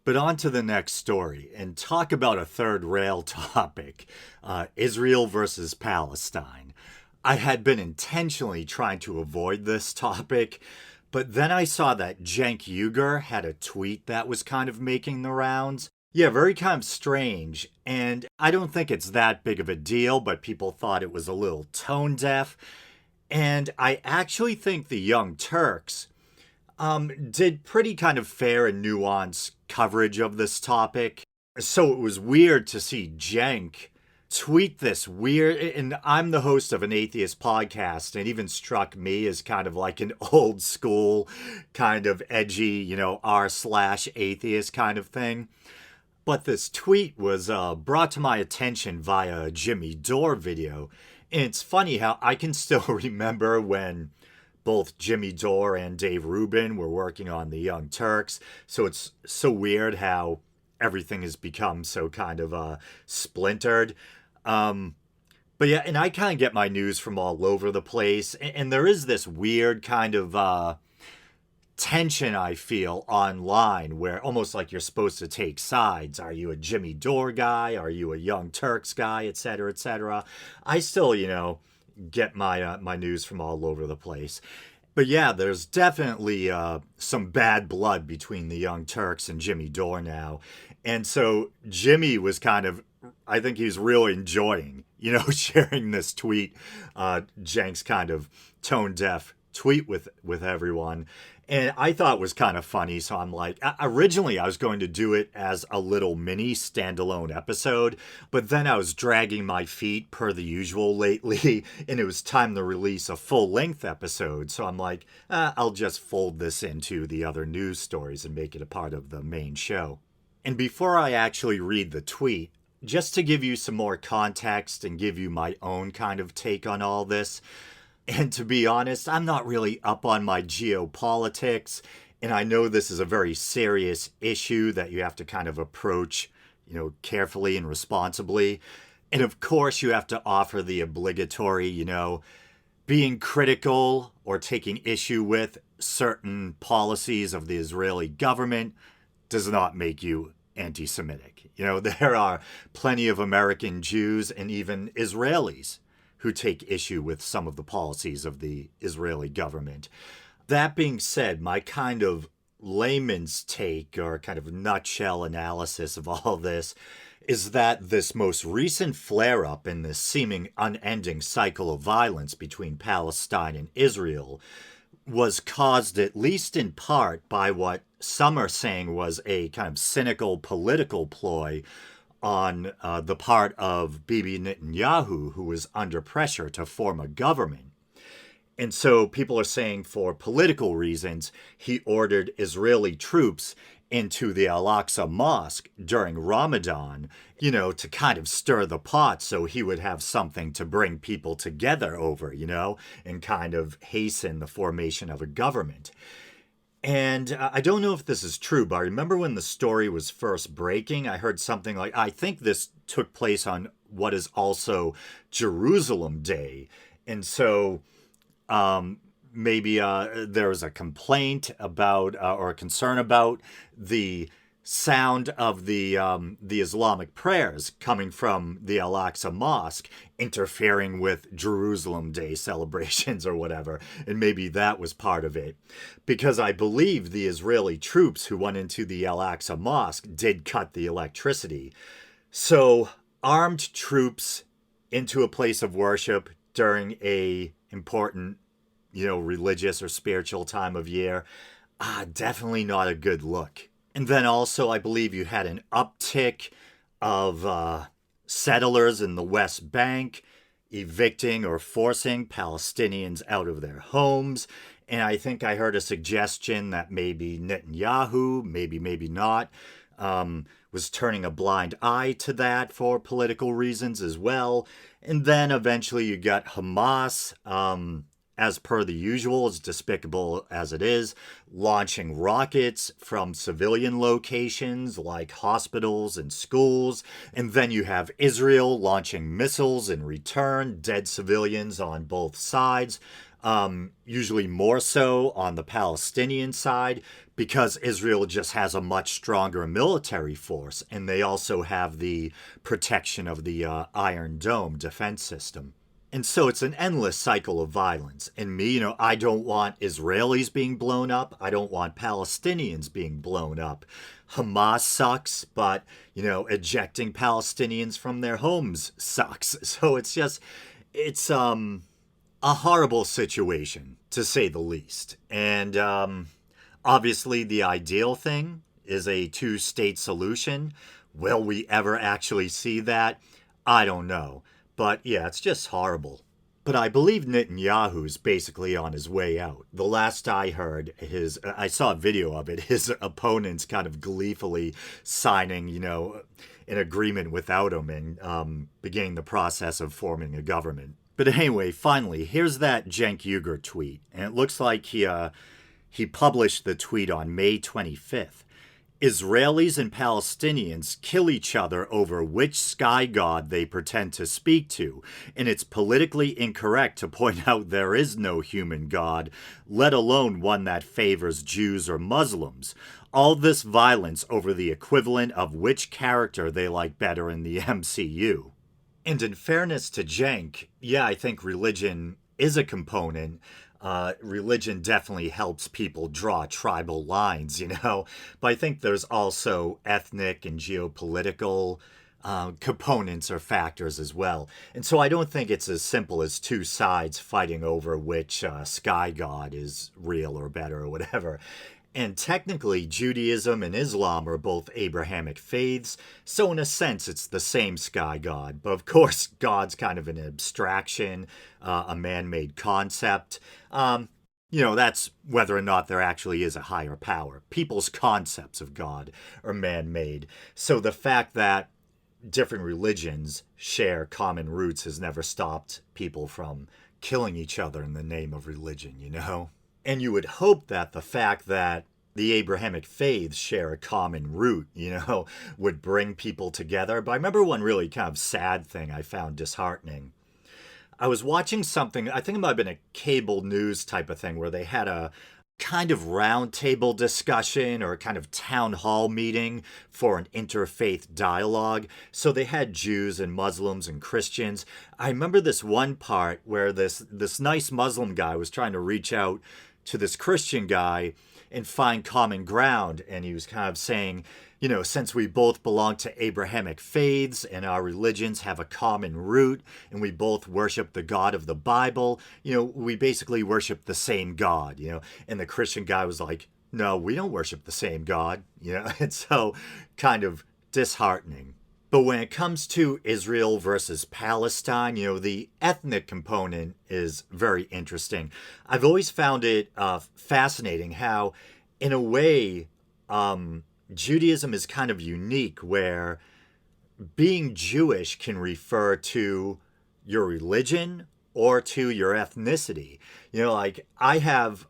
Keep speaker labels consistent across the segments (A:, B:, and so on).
A: But on to the next story and talk about a third rail topic, Israel versus Palestine. I had been intentionally trying to avoid this topic, but then I saw that Cenk Uygur had a tweet that was kind of making the rounds. Yeah, very kind of strange, and I don't think it's that big of a deal, but people thought it was a little tone deaf. And I actually think the Young Turks did pretty kind of fair and nuanced coverage of this topic. So it was weird to see Jenk tweet this weird, and I'm the host of an atheist podcast, and it even struck me as kind of like an old school, kind of edgy, r/atheist kind of thing. But this tweet was brought to my attention via a Jimmy Dore video. And it's funny how I can still remember when both Jimmy Dore and Dave Rubin were working on the Young Turks. So it's so weird how everything has become so kind of splintered. Um, but yeah, and I kind of get my news from all over the place. And there is this weird kind of tension I feel online where almost like you're supposed to take sides. Are you a Jimmy Dore guy? Are you a Young Turks guy? Et cetera, et cetera. I still, get my news from all over the place. But yeah, there's definitely some bad blood between the Young Turks and Jimmy Dore now. And so Jimmy was kind of, I think he's really enjoying, sharing this tweet, Jenk's kind of tone deaf tweet with everyone. And I thought it was kind of funny. So I'm like, originally I was going to do it as a little mini standalone episode, but then I was dragging my feet per the usual lately, and it was time to release a full length episode. So I'm like, I'll just fold this into the other news stories and make it a part of the main show. And before I actually read the tweet, just to give you some more context and give you my own kind of take on all this, and to be honest, I'm not really up on my geopolitics, and I know this is a very serious issue that you have to kind of approach, carefully and responsibly. And of course, you have to offer the obligatory, being critical or taking issue with certain policies of the Israeli government does not make you anti Semitic. There are plenty of American Jews and even Israelis who take issue with some of the policies of the Israeli government. That being said, my kind of layman's take or kind of nutshell analysis of all this is that this most recent flare up in this seeming unending cycle of violence between Palestine and Israel was caused, at least in part, by what some are saying was a kind of cynical political ploy on the part of Bibi Netanyahu, who was under pressure to form a government. And so people are saying for political reasons, he ordered Israeli troops into the Al-Aqsa Mosque during Ramadan, to kind of stir the pot so he would have something to bring people together over, and kind of hasten the formation of a government. And I don't know if this is true, but I remember when the story was first breaking, I heard something like, I think this took place on what is also Jerusalem Day. And so maybe there was a complaint about or a concern about the sound of the Islamic prayers coming from the Al-Aqsa Mosque interfering with Jerusalem Day celebrations or whatever. And maybe that was part of it. Because I believe the Israeli troops who went into the Al-Aqsa Mosque did cut the electricity. So armed troops into a place of worship during a important, religious or spiritual time of year, definitely not a good look. And then also, I believe you had an uptick of settlers in the West Bank evicting or forcing Palestinians out of their homes. And I think I heard a suggestion that maybe Netanyahu, maybe not, was turning a blind eye to that for political reasons as well. And then eventually you got Hamas, as per the usual, as despicable as it is, launching rockets from civilian locations like hospitals and schools. And then you have Israel launching missiles in return, dead civilians on both sides. usually more so on the Palestinian side because Israel just has a much stronger military force, and they also have the protection of the Iron Dome defense system. And so it's an endless cycle of violence. And me, I don't want Israelis being blown up. I don't want Palestinians being blown up. Hamas sucks, but, ejecting Palestinians from their homes sucks. So it's a horrible situation, to say the least. And obviously, the ideal thing is a two-state solution. Will we ever actually see that? I don't know. But yeah, it's just horrible. But I believe Netanyahu's basically on his way out. The last I heard, I saw a video of it, his opponents kind of gleefully signing, an agreement without him and beginning the process of forming a government. But anyway, finally, here's that Cenk Uygur tweet. And it looks like he published the tweet on May 25th. Israelis and Palestinians kill each other over which sky god they pretend to speak to, and it's politically incorrect to point out there is no human god, let alone one that favors Jews or Muslims. All this violence over the equivalent of which character they like better in the MCU. And in fairness to Cenk, yeah, I think religion is a component. Religion definitely helps people draw tribal lines, But I think there's also ethnic and geopolitical components or factors as well. And so I don't think it's as simple as two sides fighting over which sky god is real or better or whatever. And technically, Judaism and Islam are both Abrahamic faiths, so in a sense, it's the same sky god. But of course, God's kind of an abstraction, a man-made concept. That's whether or not there actually is a higher power. People's concepts of God are man-made. So the fact that different religions share common roots has never stopped people from killing each other in the name of religion, And you would hope that the fact that the Abrahamic faiths share a common root, would bring people together. But I remember one really kind of sad thing I found disheartening. I was watching something, I think it might have been a cable news type of thing, where they had a kind of roundtable discussion or a kind of town hall meeting for an interfaith dialogue. So they had Jews and Muslims and Christians. I remember this one part where this nice Muslim guy was trying to reach out to this Christian guy and find common ground. And he was kind of saying, since we both belong to Abrahamic faiths and our religions have a common root and we both worship the God of the Bible, we basically worship the same God, And the Christian guy was like, no, we don't worship the same God, And so kind of disheartening. But when it comes to Israel versus Palestine, the ethnic component is very interesting. I've always found it fascinating how, in a way, Judaism is kind of unique, where being Jewish can refer to your religion or to your ethnicity. Like I have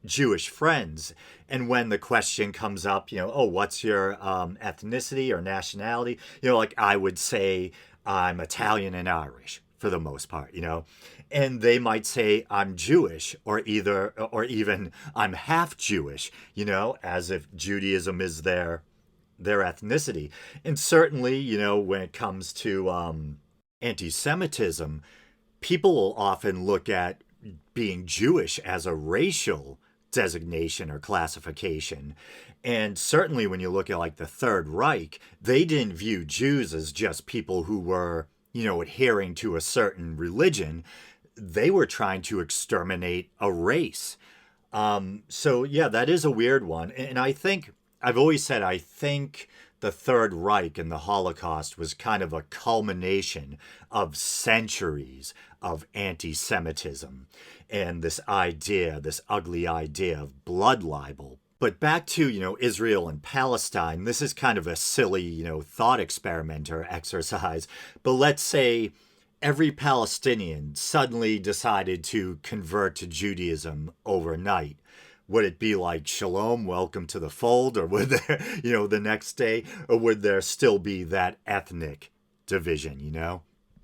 A: Jewish friends, and when the question comes up, what's your ethnicity or nationality? Like I would say I'm Italian and Irish for the most part, and they might say I'm Jewish or even I'm half Jewish, as if Judaism is their ethnicity. And certainly, when it comes to anti-Semitism, people will often look at being Jewish as a racial designation or classification. And certainly when you look at like the Third Reich, they didn't view Jews as just people who were, adhering to a certain religion. They were trying to exterminate a race. So yeah, that is a weird one. And I've always said, I think the Third Reich and the Holocaust was kind of a culmination of centuries of anti-Semitism and this ugly idea of blood libel. But back to, Israel and Palestine, this is kind of a silly, thought experiment or exercise. But let's say every Palestinian suddenly decided to convert to Judaism overnight. Would it be like, shalom, welcome to the fold? Or would there, the next day, or would there still be that ethnic division,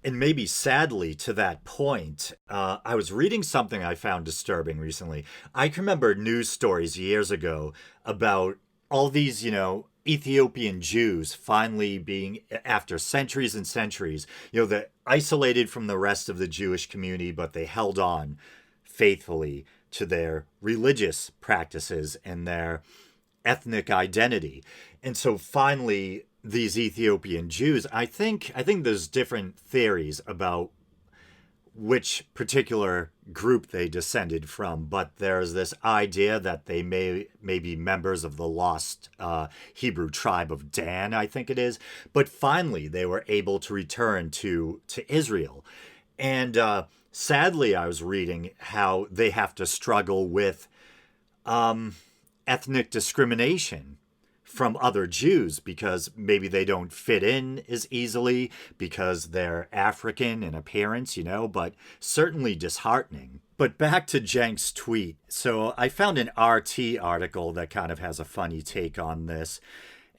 A: And maybe sadly to that point, I was reading something I found disturbing recently. I can remember news stories years ago about all these, Ethiopian Jews finally being, after centuries and centuries, they're isolated from the rest of the Jewish community, but they held on faithfully to their religious practices and their ethnic identity. And so finally, these Ethiopian Jews, I think there's different theories about which particular group they descended from, but there's this idea that they may be members of the lost Hebrew tribe of Dan, I think it is. But finally, they were able to return to Israel, and sadly, I was reading how they have to struggle with ethnic discrimination from other Jews because maybe they don't fit in as easily because they're African in appearance, but certainly disheartening. But back to Cenk's tweet. So I found an RT article that kind of has a funny take on this.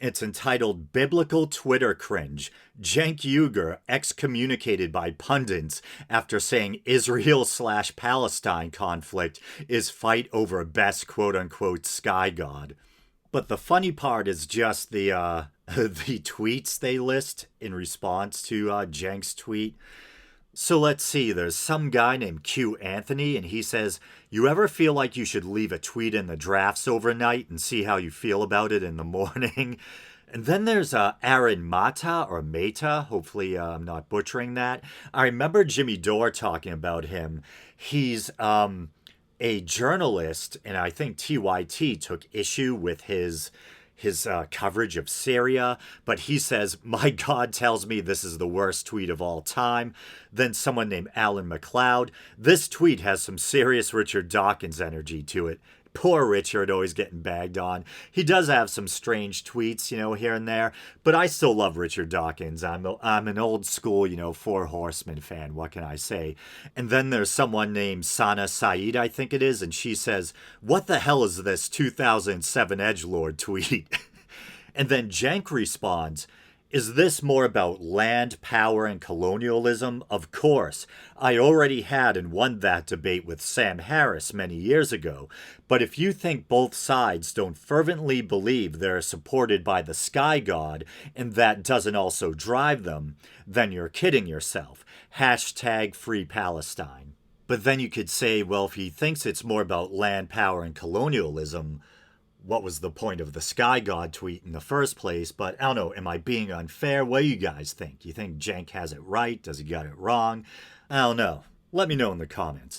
A: It's entitled Biblical Twitter Cringe. Cenk Uygur excommunicated by pundits after saying Israel/Palestine conflict is fight over best quote-unquote sky god. But the funny part is just the the tweets they list in response to Cenk's tweet. So let's see, there's some guy named Q Anthony, and he says, "You ever feel like you should leave a tweet in the drafts overnight and see how you feel about it in the morning?" And then there's Aaron Mata or Meta. Hopefully, I'm not butchering that. I remember Jimmy Dore talking about him. He's a journalist, and I think TYT took issue with his coverage of Syria, but he says, "My God tells me this is the worst tweet of all time." Then someone named Alan McLeod. "This tweet has some serious Richard Dawkins energy to it." Poor Richard, always getting bagged on. He does have some strange tweets, here and there, but I still love Richard Dawkins. I'm an old school, Four Horsemen fan. What can I say? And then there's someone named Sana Saeed, I think it is, and she says, "What the hell is this 2007 edgelord tweet?" And then Cenk responds, "Is this more about land, power, and colonialism? Of course. I already had and won that debate with Sam Harris many years ago. But if you think both sides don't fervently believe they're supported by the sky god and that doesn't also drive them, then you're kidding yourself. Hashtag Free Palestine." But then you could say, well, if he thinks it's more about land, power, and colonialism, what was the point of the Sky God tweet in the first place? But I don't know, am I being unfair? What do you guys think? Do you think Cenk has it right? Does he got it wrong? I don't know. Let me know in the comments.